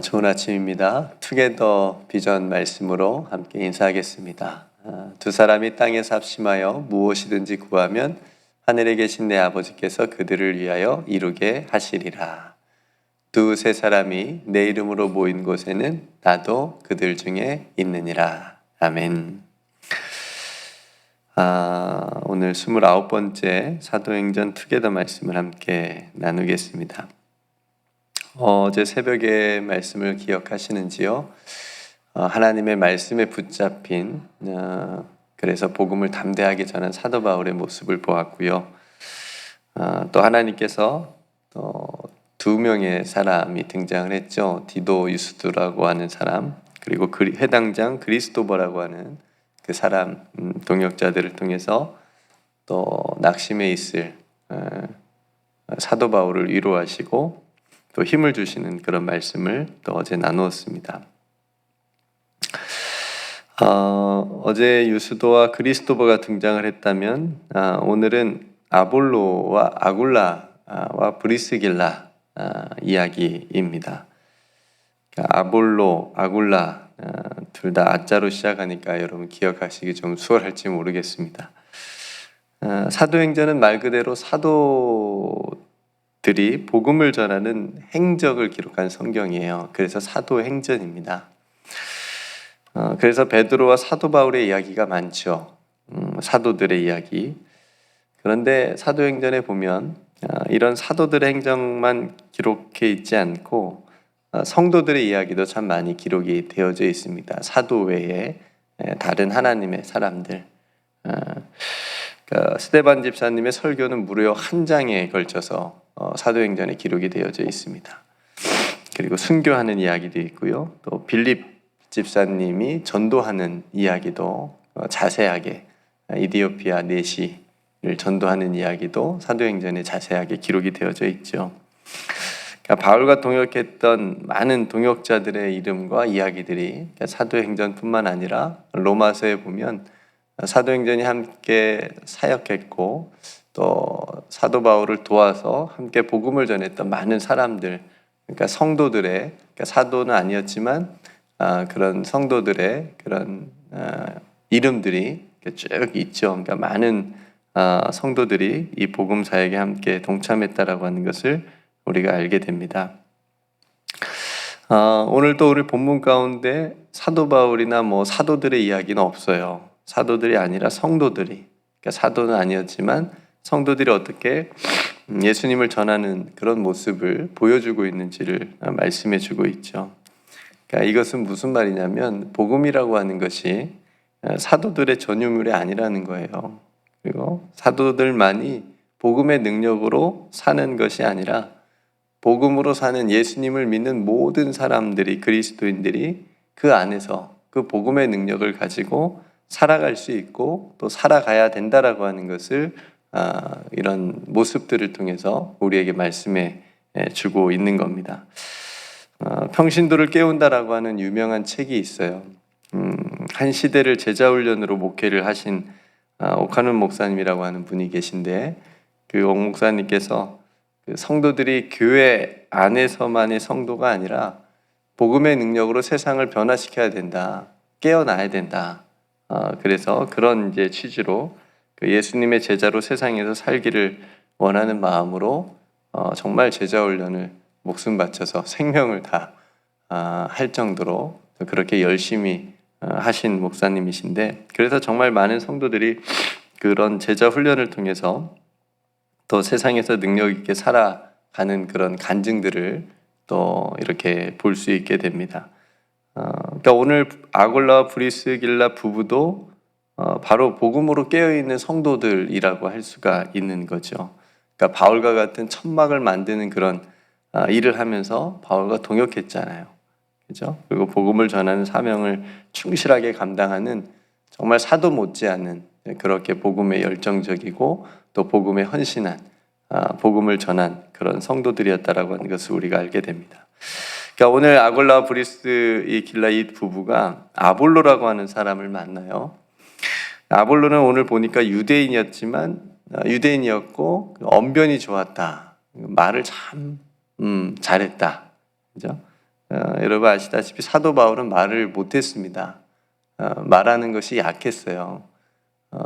좋은 아침입니다. 투게더 비전 말씀으로 함께 인사하겠습니다. 두 사람이 땅에서 합심하여 무엇이든지 구하면 하늘에 계신 내 아버지께서 그들을 위하여 이루게 하시리라. 두세 사람이 내 이름으로 모인 곳에는 나도 그들 중에 있느니라. 아멘. 오늘 29번째 사도행전 투게더 말씀을 함께 나누겠습니다. 어제 새벽에 말씀을 기억하시는지요? 하나님의 말씀에 붙잡힌 그래서 복음을 담대하게 전한 사도 바울의 모습을 보았고요. 또 하나님께서 두 명의 사람이 등장을 했죠. 디도 유스두라고 하는 사람, 그리고 회당장 그리스도버라고 하는 그 사람, 동역자들을 통해서 또 낙심에 있을 사도 바울을 위로하시고 또 힘을 주시는 그런 말씀을 또 어제 나누었습니다. 어제 유스도와 그리스도버가 등장을 했다면 오늘은 아볼로와 아굴라와 브리스길라 이야기입니다. 아볼로, 아굴라 둘 다 아자로 시작하니까 여러분 기억하시기 좀 수월할지 모르겠습니다. 사도행전은 말 그대로 사도들이 복음을 전하는 행적을 기록한 성경이에요. 그래서 사도행전입니다. 그래서 베드로와 사도 바울의 이야기가 많죠. 사도들의 이야기. 그런데 사도행전에 보면 이런 사도들의 행적만 기록해 있지 않고 성도들의 이야기도 참 많이 기록이 되어져 있습니다. 사도 외에 다른 하나님의 사람들. 스데반 집사님의 설교는 무려 한 장에 걸쳐서 사도행전에 기록이 되어져 있습니다. 그리고 순교하는 이야기도 있고요. 또 빌립 집사님이 전도하는 이야기도 자세하게 이디오피아 내시를 전도하는 이야기도 사도행전에 자세하게 기록이 되어져 있죠. 바울과 동역했던 많은 동역자들의 이름과 이야기들이 사도행전뿐만 아니라 로마서에 보면 사도행전이 함께 사역했고 또 사도 바울을 도와서 함께 복음을 전했던 많은 사람들, 그러니까 성도들의, 그러니까 사도는 아니었지만 그런 성도들의 그런 이름들이 쭉 있죠. 그러니까 많은 성도들이 이 복음 사역에 함께 동참했다라고 하는 것을 우리가 알게 됩니다. 오늘도 우리 본문 가운데 사도 바울이나 사도들의 이야기는 없어요. 사도들이 아니라 성도들이, 그러니까 사도는 아니었지만 성도들이 어떻게 예수님을 전하는 그런 모습을 보여주고 있는지를 말씀해주고 있죠. 그러니까 이것은 무슨 말이냐면 복음이라고 하는 것이 사도들의 전유물이 아니라는 거예요. 그리고 사도들만이 복음의 능력으로 사는 것이 아니라 복음으로 사는 예수님을 믿는 모든 사람들이, 그리스도인들이 그 안에서 그 복음의 능력을 가지고 살아갈 수 있고 또 살아가야 된다라고 하는 것을 이런 모습들을 통해서 우리에게 말씀해 주고 있는 겁니다. 평신도를 깨운다라고 하는 유명한 책이 있어요. 한 시대를 제자훈련으로 목회를 하신 오카눈 목사님이라고 하는 분이 계신데 그 옥 목사님께서 그 성도들이 교회 안에서만의 성도가 아니라 복음의 능력으로 세상을 변화시켜야 된다, 깨어나야 된다. 그래서 그런 이제 취지로 그 예수님의 제자로 세상에서 살기를 원하는 마음으로 정말 제자훈련을 목숨 바쳐서 생명을 다 할 정도로 그렇게 열심히 하신 목사님이신데, 그래서 정말 많은 성도들이 그런 제자 훈련을 통해서 또 세상에서 능력 있게 살아가는 그런 간증들을 또 이렇게 볼 수 있게 됩니다. 그러니까 오늘 아굴라와 브리스길라 부부도 바로 복음으로 깨어있는 성도들이라고 할 수가 있는 거죠. 그러니까 바울과 같은 천막을 만드는 그런 일을 하면서 바울과 동역했잖아요. 그죠? 그리고 복음을 전하는 사명을 충실하게 감당하는 정말 사도 못지않은 그렇게 복음에 열정적이고 또 복음에 헌신한 복음을 전한 그런 성도들이었다라고 하는 것을 우리가 알게 됩니다. 그러니까 오늘 아굴라와 브리스길라 이 부부가 아볼로라고 하는 사람을 만나요. 아볼로는 오늘 보니까 유대인이었고 언변이 좋았다. 말을 참 잘했다. 그죠? 여러분 아시다시피 사도 바울은 말을 못했습니다. 말하는 것이 약했어요.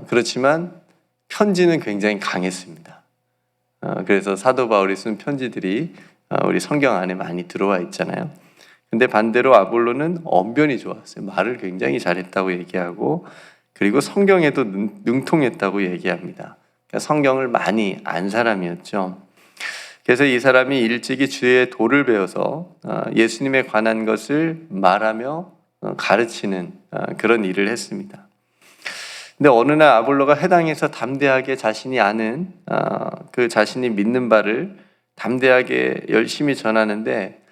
그렇지만 편지는 굉장히 강했습니다. 그래서 사도 바울이 쓴 편지들이 우리 성경 안에 많이 들어와 있잖아요. 근데 반대로 아볼로는 언변이 좋았어요. 말을 굉장히 잘했다고 얘기하고, 그리고 성경에도 능통했다고 얘기합니다. 그러니까 성경을 많이 안 사람이었죠. 그래서 이 사람이 일찍이 주의 도를 배워서 예수님에 관한 것을 말하며 가르치는 그런 일을 했습니다. 근데 어느 날 아볼로가 회당에서 담대하게 자신이 아는 그 자신이 믿는 바를 담대하게 열심히 전하는데,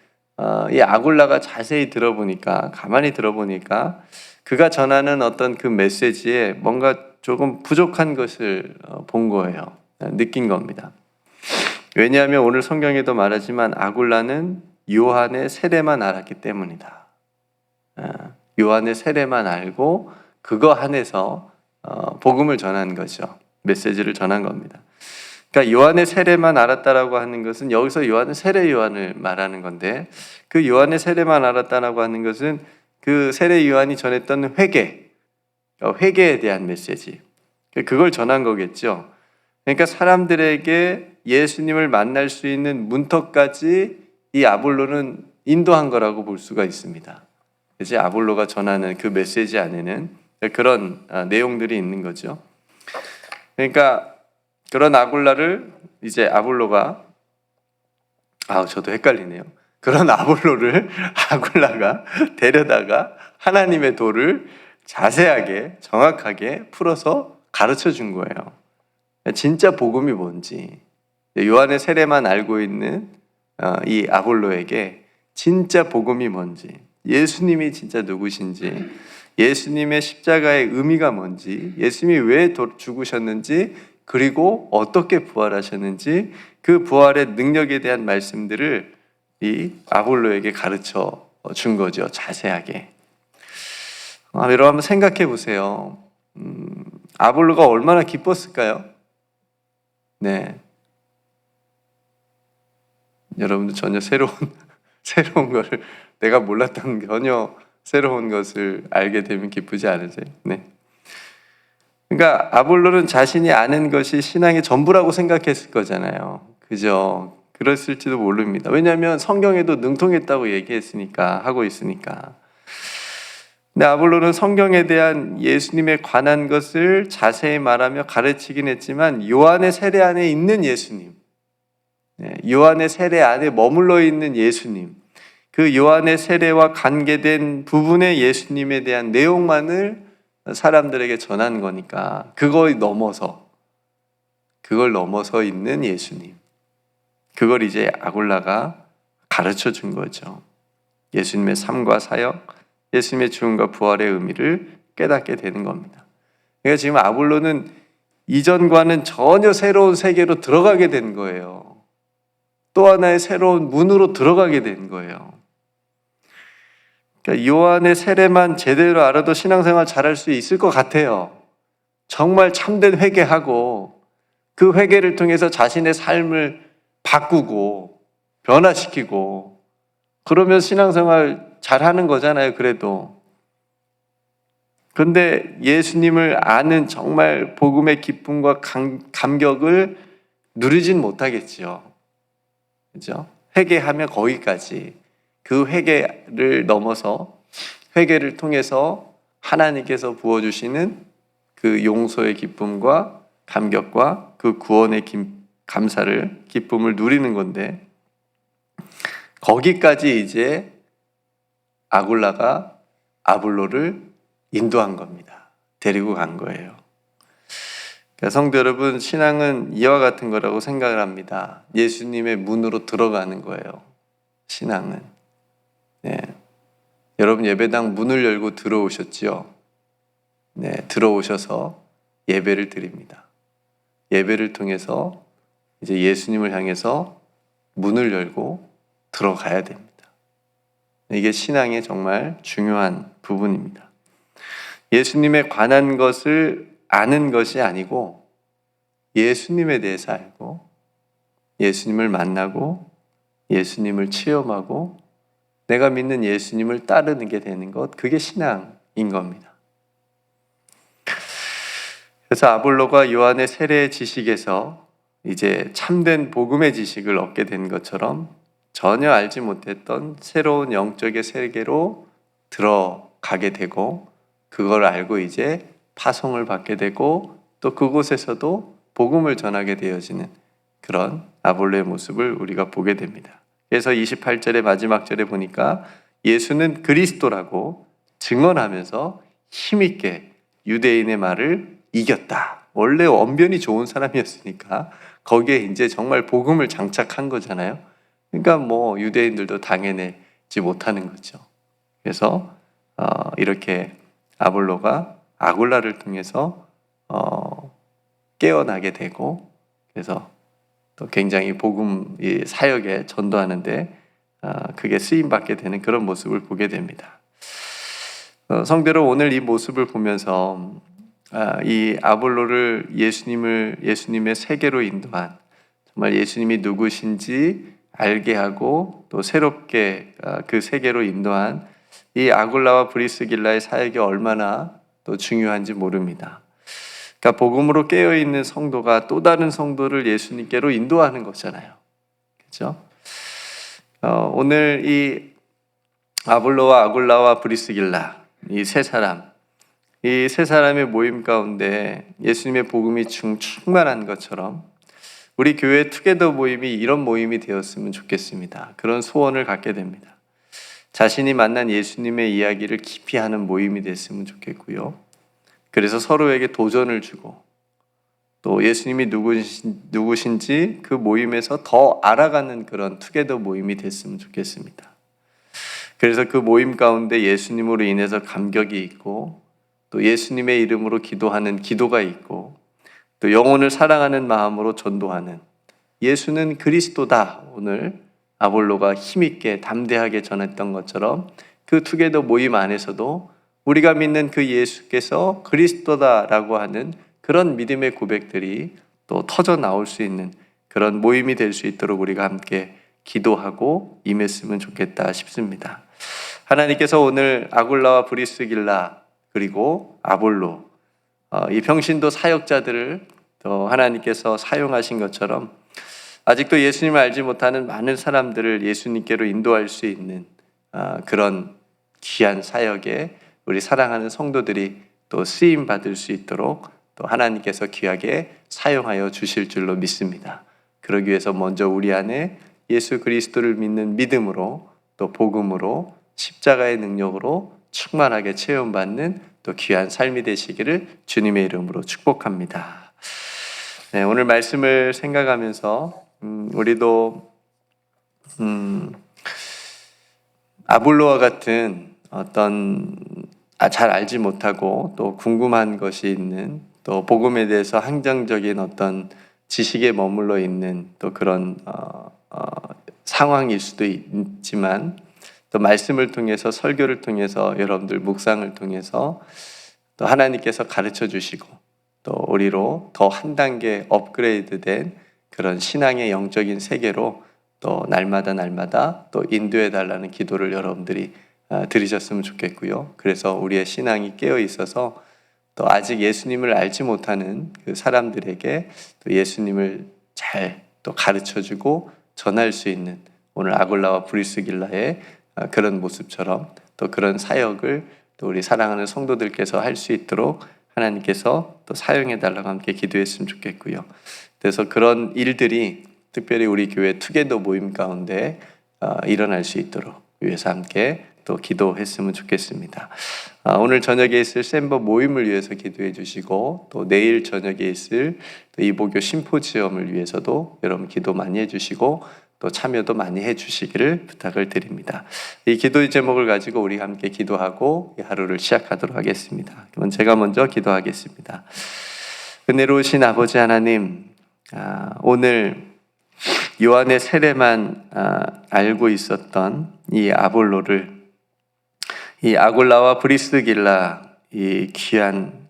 이 아굴라가 자세히 들어보니까, 가만히 들어보니까 그가 전하는 어떤 그 메시지에 뭔가 조금 부족한 것을 본 거예요. 느낀 겁니다. 왜냐하면 오늘 성경에도 말하지만 아굴라는 요한의 세례만 알았기 때문이다. 요한의 세례만 알고 그거 안에서 복음을 전한 거죠. 메시지를 전한 겁니다. 그러니까 요한의 세례만 알았다라고 하는 것은 여기서 요한은 세례 요한을 말하는 건데, 그 요한의 세례만 알았다라고 하는 것은 그 세례 요한이 전했던 회개에 대한 메시지, 그걸 전한 거겠죠. 그러니까 사람들에게 예수님을 만날 수 있는 문턱까지 이 아볼로는 인도한 거라고 볼 수가 있습니다. 이제 아볼로가 전하는 그 메시지 안에는 그런 내용들이 있는 거죠. 그러니까 그런 아굴라를 이제 아볼로가, 저도 헷갈리네요. 그런 아볼로를 아굴라가 데려다가 하나님의 도를 자세하게 정확하게 풀어서 가르쳐 준 거예요. 진짜 복음이 뭔지, 요한의 세례만 알고 있는 이 아볼로에게 진짜 복음이 뭔지, 예수님이 진짜 누구신지, 예수님의 십자가의 의미가 뭔지, 예수님이 왜 죽으셨는지, 그리고 어떻게 부활하셨는지, 그 부활의 능력에 대한 말씀들을 이 아볼로에게 가르쳐 준 거죠. 자세하게. 여러분 한번 생각해 보세요. 아볼로가 얼마나 기뻤을까요? 네. 여러분도 전혀 새로운 것을, 내가 몰랐던 전혀 새로운 것을 알게 되면 기쁘지 않으세요? 네. 그러니까 아볼로는 자신이 아는 것이 신앙의 전부라고 생각했을 거잖아요. 그죠? 그랬을지도 모릅니다. 왜냐하면 성경에도 능통했다고 하고 있으니까. 근데 아볼로는 성경에 대한 예수님에 관한 것을 자세히 말하며 가르치긴 했지만, 요한의 세례 안에 있는 예수님, 요한의 세례 안에 머물러 있는 예수님, 그 요한의 세례와 관계된 부분의 예수님에 대한 내용만을 사람들에게 전한 거니까, 그걸 넘어서 있는 예수님, 그걸 이제 아굴라가 가르쳐 준 거죠. 예수님의 삶과 사역, 예수님의 죽음과 부활의 의미를 깨닫게 되는 겁니다. 그러니까 지금 아볼로는 이전과는 전혀 새로운 세계로 들어가게 된 거예요. 또 하나의 새로운 문으로 들어가게 된 거예요. 그러니까 요한의 세례만 제대로 알아도 신앙생활 잘할 수 있을 것 같아요. 정말 참된 회개하고 그 회개를 통해서 자신의 삶을 바꾸고 변화시키고 그러면 신앙생활 잘하는 거잖아요. 그래도. 그런데 예수님을 아는 정말 복음의 기쁨과 감격을 누리진 못하겠지요. 그죠? 회개하면 거기까지. 그 회개를 넘어서 회개를 통해서 하나님께서 부어주시는 그 용서의 기쁨과 감격과 그 구원의 감사를, 기쁨을 누리는 건데, 거기까지 이제 아굴라가 아볼로를 인도한 겁니다. 데리고 간 거예요. 그러니까 성도 여러분, 신앙은 이와 같은 거라고 생각을 합니다. 예수님의 문으로 들어가는 거예요. 신앙은. 네. 여러분 예배당 문을 열고 들어오셨지요? 네, 들어오셔서 예배를 드립니다. 예배를 통해서 이제 예수님을 향해서 문을 열고 들어가야 됩니다. 이게 신앙의 정말 중요한 부분입니다. 예수님에 관한 것을 아는 것이 아니고 예수님에 대해서 알고 예수님을 만나고 예수님을 체험하고 내가 믿는 예수님을 따르는 게 되는 것, 그게 신앙인 겁니다. 그래서 아볼로가 요한의 세례 지식에서 이제 참된 복음의 지식을 얻게 된 것처럼 전혀 알지 못했던 새로운 영적의 세계로 들어가게 되고, 그걸 알고 이제 파송을 받게 되고, 또 그곳에서도 복음을 전하게 되어지는 그런 아볼로의 모습을 우리가 보게 됩니다. 그래서 28절의 마지막 절에 보니까 예수는 그리스도라고 증언하면서 힘있게 유대인의 말을 이겼다. 원래 언변이 좋은 사람이었으니까 거기에 이제 정말 복음을 장착한 거잖아요. 그러니까 뭐 유대인들도 당해내지 못하는 거죠. 그래서 이렇게 아볼로가 아굴라를 통해서 깨어나게 되고, 그래서 또 굉장히 복음 사역에 전도하는데 그게 쓰임받게 되는 그런 모습을 보게 됩니다. 성대로 오늘 이 모습을 보면서 이 아볼로를 예수님의 세계로 인도한, 정말 예수님이 누구신지 알게 하고 또 새롭게 그 세계로 인도한 이 아굴라와 브리스길라의 사역이 얼마나 또 중요한지 모릅니다. 그러니까 복음으로 깨어있는 성도가 또 다른 성도를 예수님께로 인도하는 거잖아요. 그렇죠? 오늘 이 아볼로와 아굴라와 브리스길라, 이 세 사람의 모임 가운데 예수님의 복음이 충만한 것처럼 우리 교회 투게더 모임이 이런 모임이 되었으면 좋겠습니다. 그런 소원을 갖게 됩니다. 자신이 만난 예수님의 이야기를 깊이 하는 모임이 됐으면 좋겠고요. 그래서 서로에게 도전을 주고 또 예수님이 누구신지 그 모임에서 더 알아가는 그런 투게더 모임이 됐으면 좋겠습니다. 그래서 그 모임 가운데 예수님으로 인해서 감격이 있고, 또 예수님의 이름으로 기도하는 기도가 있고, 또 영혼을 사랑하는 마음으로 전도하는, 예수는 그리스도다, 오늘 아볼로가 힘있게 담대하게 전했던 것처럼 그 투게더 모임 안에서도 우리가 믿는 그 예수께서 그리스도다라고 하는 그런 믿음의 고백들이 또 터져 나올 수 있는 그런 모임이 될 수 있도록 우리가 함께 기도하고 임했으면 좋겠다 싶습니다. 하나님께서 오늘 아굴라와 브리스길라 그리고 아볼로, 이 평신도 사역자들을 또 하나님께서 사용하신 것처럼 아직도 예수님을 알지 못하는 많은 사람들을 예수님께로 인도할 수 있는 그런 귀한 사역에 우리 사랑하는 성도들이 또 쓰임 받을 수 있도록 또 하나님께서 귀하게 사용하여 주실 줄로 믿습니다. 그러기 위해서 먼저 우리 안에 예수 그리스도를 믿는 믿음으로 또 복음으로 십자가의 능력으로 충만하게 체험받는 또 귀한 삶이 되시기를 주님의 이름으로 축복합니다. 네, 오늘 말씀을 생각하면서 우리도 아볼로와 같은 어떤 잘 알지 못하고 또 궁금한 것이 있는, 또 복음에 대해서 한정적인 어떤 지식에 머물러 있는 또 그런 상황일 수도 있지만, 또 말씀을 통해서 설교를 통해서 여러분들 묵상을 통해서 또 하나님께서 가르쳐 주시고 또 우리로 더 한 단계 업그레이드된 그런 신앙의 영적인 세계로 또 날마다 또 인도해 달라는 기도를 여러분들이 드리셨으면 좋겠고요. 그래서 우리의 신앙이 깨어 있어서 또 아직 예수님을 알지 못하는 그 사람들에게 또 예수님을 잘 또 가르쳐 주고 전할 수 있는 오늘 아굴라와 브리스길라의 그런 모습처럼 또 그런 사역을 또 우리 사랑하는 성도들께서 할 수 있도록 하나님께서 또 사용해 달라고 함께 기도했으면 좋겠고요. 그래서 그런 일들이 특별히 우리 교회 투게더 모임 가운데 일어날 수 있도록 위해서 함께 또 기도했으면 좋겠습니다. 오늘 저녁에 있을 샘버 모임을 위해서 기도해 주시고, 또 내일 저녁에 있을 또 이보교 심포지엄을 위해서도 여러분 기도 많이 해주시고 또 참여도 많이 해주시기를 부탁을 드립니다. 이 기도의 제목을 가지고 우리 함께 기도하고 이 하루를 시작하도록 하겠습니다. 그럼 제가 먼저 기도하겠습니다. 은혜로우신 아버지 하나님, 오늘 요한의 세례만 알고 있었던 이 아볼로를, 이 아굴라와 브리스길라, 이 귀한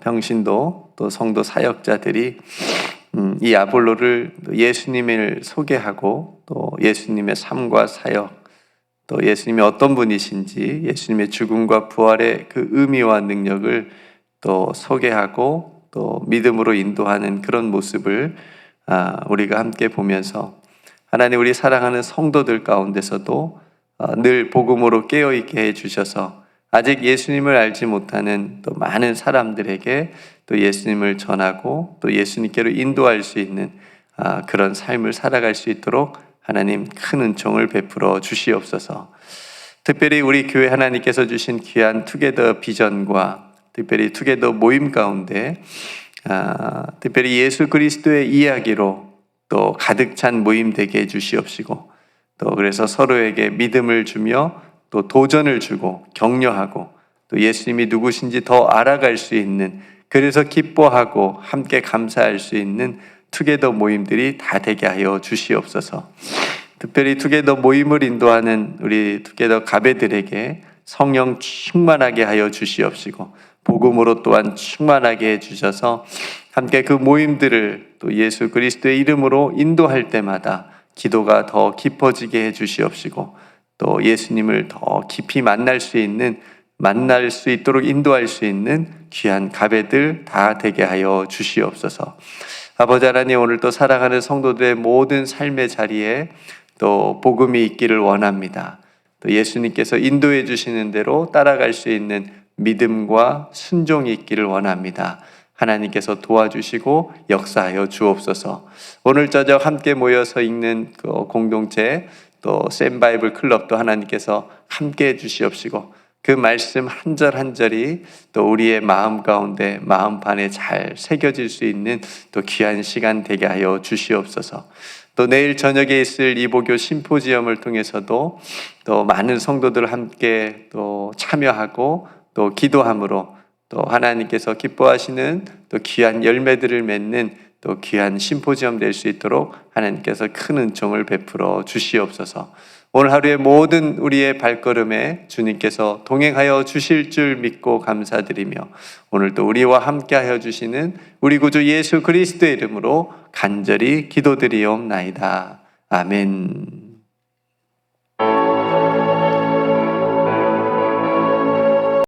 평신도 또 성도 사역자들이 이 아볼로를 예수님을 소개하고 또 예수님의 삶과 사역, 또 예수님이 어떤 분이신지 예수님의 죽음과 부활의 그 의미와 능력을 또 소개하고 또 믿음으로 인도하는 그런 모습을 우리가 함께 보면서 하나님 우리 사랑하는 성도들 가운데서도 늘 복음으로 깨어있게 해주셔서 아직 예수님을 알지 못하는 또 많은 사람들에게 또 예수님을 전하고 또 예수님께로 인도할 수 있는 그런 삶을 살아갈 수 있도록 하나님 큰 은총을 베풀어 주시옵소서. 특별히 우리 교회 하나님께서 주신 귀한 투게더 비전과 특별히 투게더 모임 가운데 특별히 예수 그리스도의 이야기로 또 가득 찬 모임 되게 해주시옵시고 또 그래서 서로에게 믿음을 주며 또 도전을 주고 격려하고 또 예수님이 누구신지 더 알아갈 수 있는 그래서 기뻐하고 함께 감사할 수 있는 투게더 모임들이 다 되게 하여 주시옵소서. 특별히 투게더 모임을 인도하는 우리 투게더 가베들에게 성령 충만하게 하여 주시옵시고 복음으로 또한 충만하게 해주셔서 함께 그 모임들을 또 예수 그리스도의 이름으로 인도할 때마다 기도가 더 깊어지게 해주시옵시고 또 예수님을 더 깊이 만날 수 있도록 인도할 수 있는 귀한 가베들 다 되게 하여 주시옵소서. 아버지 하나님 오늘 또 사랑하는 성도들의 모든 삶의 자리에 또 복음이 있기를 원합니다. 또 예수님께서 인도해 주시는 대로 따라갈 수 있는 믿음과 순종이 있기를 원합니다. 하나님께서 도와주시고 역사하여 주옵소서. 오늘 저녁 함께 모여서 읽는 그 공동체 또 샘 바이블 클럽도 하나님께서 함께 해 주시옵시고 그 말씀 한 절 한 절이 또 우리의 마음 가운데 마음판에 잘 새겨질 수 있는 또 귀한 시간 되게 하여 주시옵소서. 또 내일 저녁에 있을 이보교 심포지엄을 통해서도 또 많은 성도들 함께 또 참여하고 또 기도함으로 또 하나님께서 기뻐하시는 또 귀한 열매들을 맺는 또 귀한 심포지엄 될 수 있도록 하나님께서 큰 은총을 베풀어 주시옵소서. 오늘 하루의 모든 우리의 발걸음에 주님께서 동행하여 주실 줄 믿고 감사드리며 오늘도 우리와 함께하여 주시는 우리 구주 예수 그리스도의 이름으로 간절히 기도드리옵나이다. 아멘.